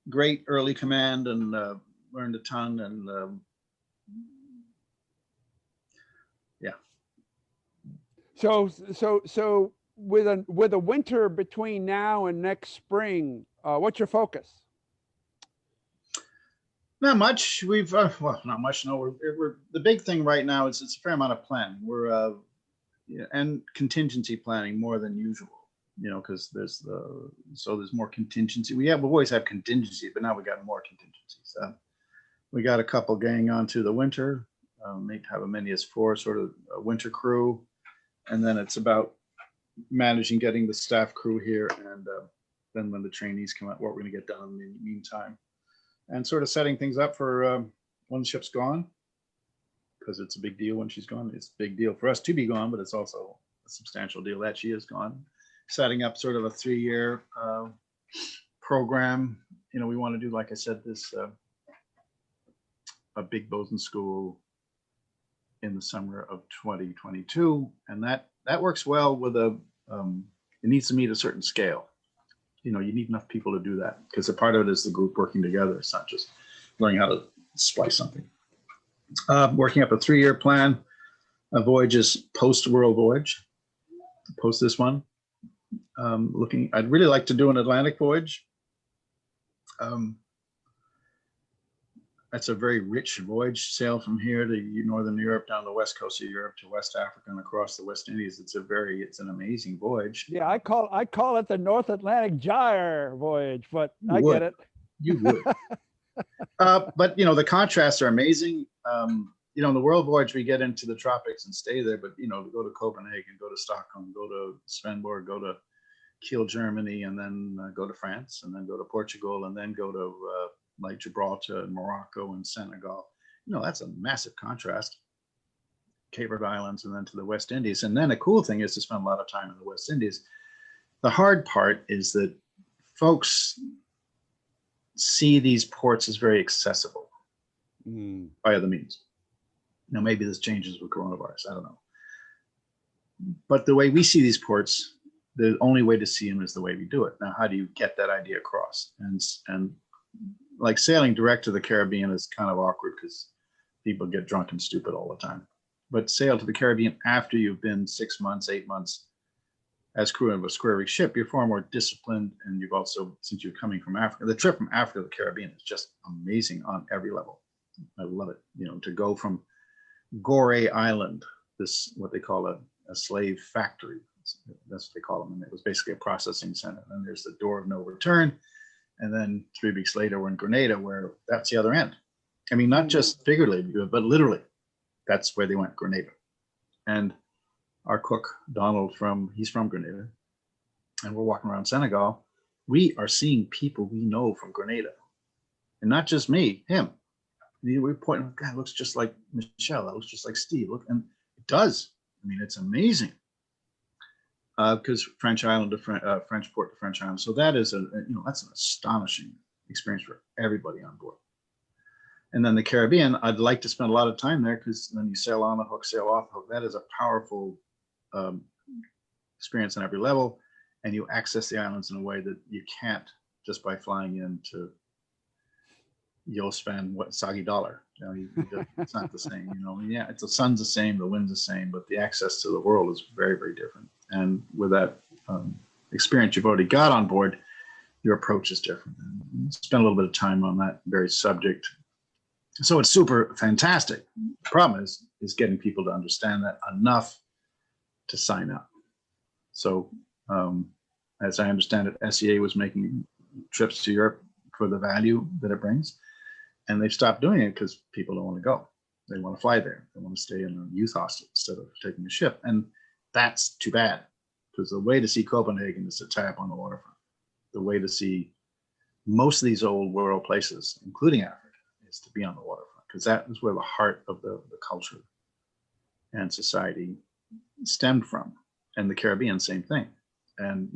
great early command, and learned a ton. And yeah. So with a winter between now and next spring, what's your focus? Not much. We've not much. No, we're the big thing right now is it's a fair amount of planning. We're and contingency planning more than usual. Because there's more contingency. We've always had contingency, but now we got more contingencies. We got a couple going on to the winter. May have a mini S4 sort of a winter crew, and then it's about managing getting the staff crew here, and then when the trainees come out, what we're going to get done in the meantime, and sort of setting things up for when the ship's gone. because it's a big deal when she's gone. It's a big deal for us to be gone, but it's also a substantial deal that she is gone. Setting up sort of a 3-year program. You know, we want to do, like I said, this a big Boson School in the summer of 2022, and that works well with a. It needs to meet a certain scale. You know, you need enough people to do that because a part of it is the group working together. It's not just learning how to splice something. Working up a 3-year plan of voyages post-world voyage, post this one. I'd really like to do an Atlantic voyage. That's a very rich voyage. Sail from here to northern Europe, down the west coast of Europe to West Africa and across the West Indies. It's an amazing voyage. Yeah, I call it the North Atlantic Gyre voyage, but I get it. You would. But you know, the contrasts are amazing. You know, in the world voyage, we get into the tropics and stay there, but you know, go to Copenhagen, go to Stockholm, go to Svendborg, go to Kiel, Germany, and then go to France, and then go to Portugal, and then go to like Gibraltar and Morocco and Senegal. You know, that's a massive contrast. Cape Verde Islands, and then to the West Indies. And then the cool thing is to spend a lot of time in the West Indies. The hard part is that folks see these ports as very accessible by other means. Now, maybe this changes with coronavirus, I don't know. But the way we see these ports, the only way to see them is the way we do it. Now, how do you get that idea across? And like sailing direct to the Caribbean is kind of awkward because people get drunk and stupid all the time. But sail to the Caribbean after you've been 6 months, 8 months as crew of a square rig ship, you're far more disciplined. And you've also, since you're coming from Africa, the trip from Africa to the Caribbean is just amazing on every level. I love it. You know, to go from Gorée Island, this, what they call a slave factory. That's what they call them. And it was basically a processing center. And there's the door of no return. And then 3 weeks later, we're in Grenada, where that's the other end. I mean, not just figuratively, but literally, that's where they went, Grenada. And our cook, Donald, he's from Grenada. And we're walking around Senegal. We are seeing people we know from Grenada. And not just me, him. We're pointing, God, it looks just like Michelle. That looks just like Steve. Look, and it does. I mean, it's amazing. Because French island to French port to French island. So that is that's an astonishing experience for everybody on board. And then the Caribbean, I'd like to spend a lot of time there because then you sail on the hook, sail off the hook. That is a powerful experience on every level, and you access the islands in a way that you can't just by flying into. You'll spend what Sagi dollar. It's not the same. Yeah, the sun's the same, the wind's the same, but the access to the world is very, very different. And with that experience you've already got on board, your approach is different. And spend a little bit of time on that very subject. So it's super fantastic. The problem is getting people to understand that enough to sign up. So as I understand it, SEA was making trips to Europe for the value that it brings. And they've stopped doing it because people don't want to go. They want to fly there. They want to stay in a youth hostel instead of taking a ship. And that's too bad, because the way to see Copenhagen is to tap on the waterfront. The way to see most of these old world places, including Africa, is to be on the waterfront, because that is where the heart of the culture and society stemmed from. And the Caribbean, same thing. And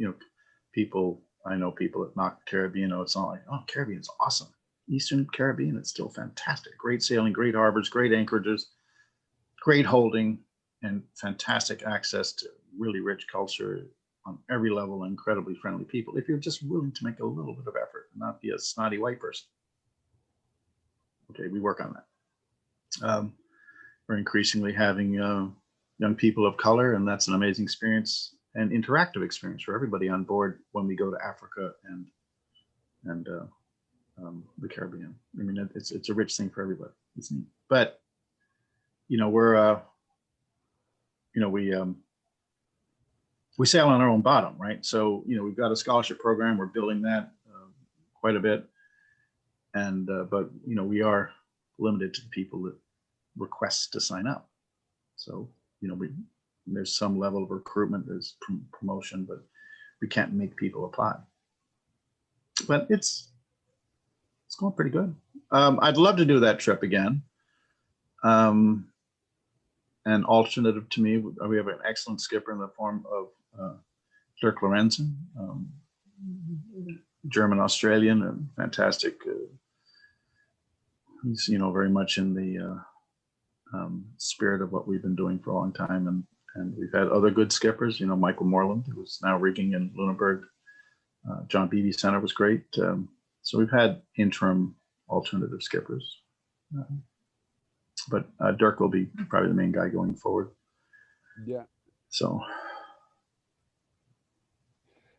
I know people that knock the Caribbean. It's not like, oh, Caribbean's awesome. Eastern Caribbean, it's still fantastic. Great sailing, great harbors, great anchorages, great holding, and fantastic access to really rich culture on every level, incredibly friendly people, if you're just willing to make a little bit of effort and not be a snotty white person. Okay, we work on that. We're increasingly having young people of color, and that's an amazing experience and interactive experience for everybody on board when we go to Africa and the Caribbean. I mean, it's a rich thing for everybody. It's neat. But we sail on our own bottom, right? So we've got a scholarship program. We're building that quite a bit, and but we are limited to the people that request to sign up. So there's some level of recruitment, there's promotion, but we can't make people apply. But it's going pretty good. I'd love to do that trip again. an alternative to me. We have an excellent skipper in the form of Dirk Lorenzen, German-Australian, and fantastic. He's, very much in the spirit of what we've been doing for a long time. And we've had other good skippers, Michael Moreland, who's now rigging in Lunenburg. John Beebe Center was great. So we've had interim alternative skippers. But Dirk will be probably the main guy going forward. Yeah. So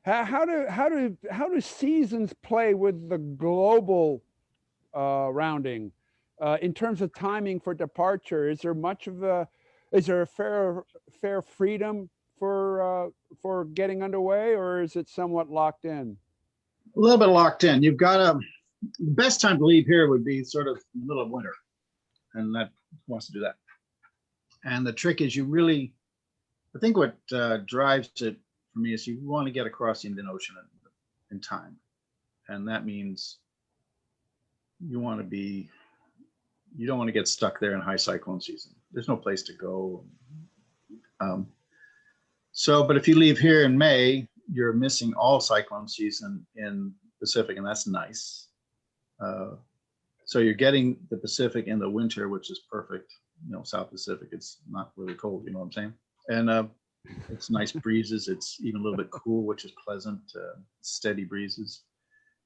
how do seasons play with the global rounding in terms of timing for departure? Is there a fair freedom for getting underway, or is it somewhat locked in? a little bit locked in. You've got the best time to leave here would be sort of in the middle of winter, and that wants to do that. And the trick is I think what drives it for me is you want to get across the Indian Ocean in time. And that means you don't want to get stuck there in high cyclone season. There's no place to go. But if you leave here in May, you're missing all cyclone season in Pacific, and that's nice. So you're getting the Pacific in the winter, which is perfect. South Pacific, it's not really cold, you know what I'm saying? And it's nice breezes. It's even a little bit cool, which is pleasant, steady breezes.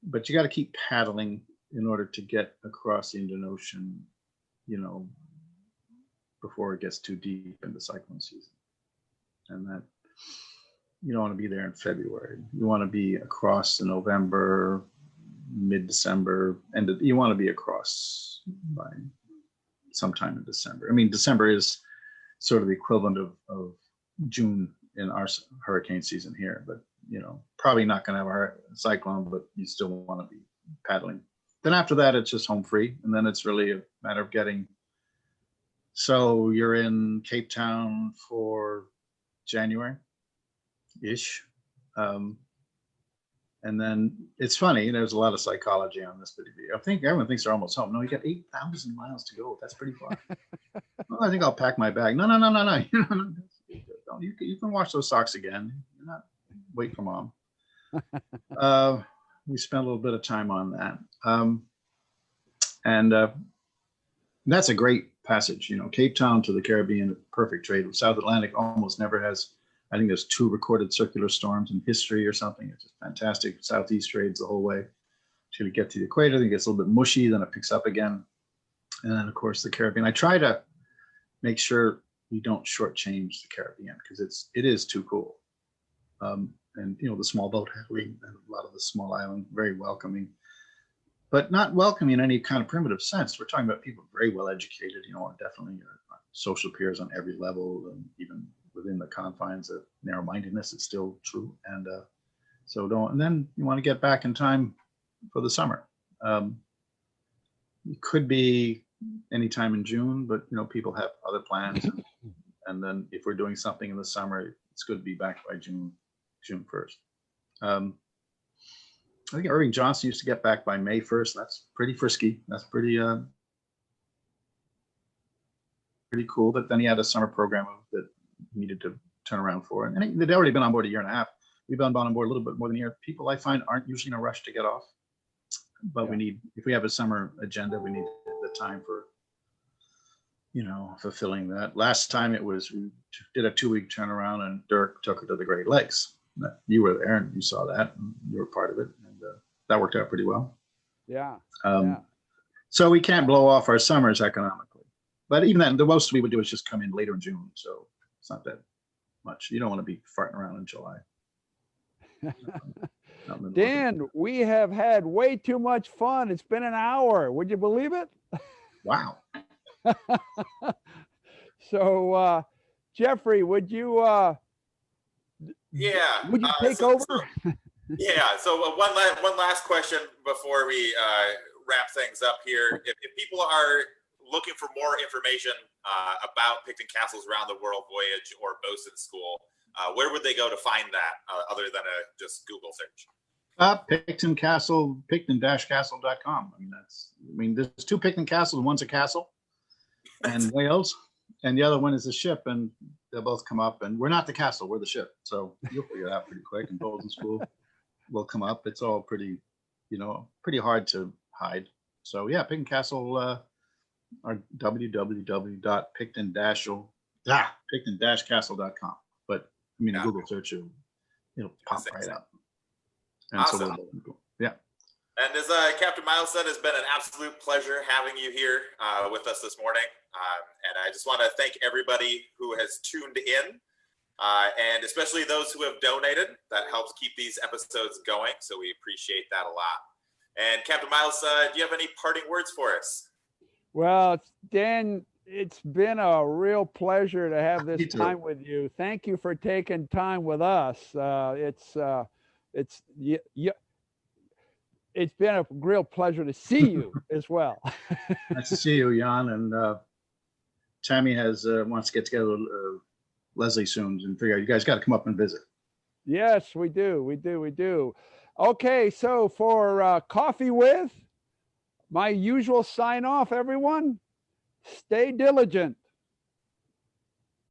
But you got to keep paddling in order to get across the Indian Ocean, before it gets too deep into cyclone season. And that you don't want to be there in February. You want to be across in November, mid-December, and you want to be across by sometime in December. I mean, December is sort of the equivalent of June in our hurricane season here, but probably not going to have a cyclone, but you still want to be paddling. Then after that, it's just home free, and then it's really a matter of getting. So you're in Cape Town for January-ish. And then it's funny, there's a lot of psychology on this video. I think everyone thinks they're almost home. No, you got 8,000 miles to go. That's pretty far. Well, I think I'll pack my bag. No. You can wash those socks again. You're not wait for mom. We spent a little bit of time on that. And that's a great passage. Cape Town to the Caribbean, perfect trade. South Atlantic almost never has. I think there's 2 recorded circular storms in history or something. It's just fantastic. Southeast trades the whole way till you get to the equator. Then it gets a little bit mushy, then it picks up again. And then, of course, the Caribbean. I try to make sure we don't shortchange the Caribbean because it is too cool. And, the small boat handling and a lot of the small island, very welcoming, but not welcoming in any kind of primitive sense. We're talking about people very well educated, definitely social peers on every level, and even within the confines of narrow-mindedness, it's still true. And and then you want to get back in time for the summer. It could be anytime in June, but people have other plans. And then if we're doing something in the summer, it's good to be back by June 1st. I think Irving Johnson used to get back by May 1st. That's pretty frisky. That's pretty cool. But then he had a summer program that he needed to turn around for. And they'd already been on board a year and a half. We've been on board a little bit more than a year. People I find aren't usually in a rush to get off. But if we have a summer agenda, we need the time for, fulfilling that. Last time we did a 2-week turnaround, and Dirk took her to the Great Lakes. You were there and you saw that, and you were part of it. And that worked out pretty well. Yeah. So we can't blow off our summers economically. But even then, the most we would do is just come in later in June. So it's not that much. You don't want to be farting around in July. Dan, we have had way too much fun. It's been an hour. Would you believe it? Wow. So, Jeffrey, would you take over? So one last question before we wrap things up here. If people are looking for more information about Picton Castle's Round the World Voyage or Boson School, where would they go to find that other than just Google search? Picton Castle, picton-castle.com. There's 2 Picton Castles. One's a castle in Wales, and the other one is the ship, and they'll both come up. And we're not the castle, we're the ship. So you'll figure it out pretty quick. And Boson School will come up. It's all pretty, pretty hard to hide. So yeah, Picton Castle, our www.picton-castle.com. But I mean, Google search it'll pop right up. And awesome. So yeah. And as Captain Miles said, it's been an absolute pleasure having you here with us this morning. And I just want to thank everybody who has tuned in, and especially those who have donated. That helps keep these episodes going, so we appreciate that a lot. And Captain Miles, do you have any parting words for us? Well, Dan, it's been a real pleasure to have this time with you. Thank you for taking time with us. It's been a real pleasure to see you as well. Nice to see you, Jan. And Tammy wants to get together with Leslie soon and figure out you guys got to come up and visit. Yes, we do. We do. Okay, so for Coffee With, my usual sign off, everyone, stay diligent.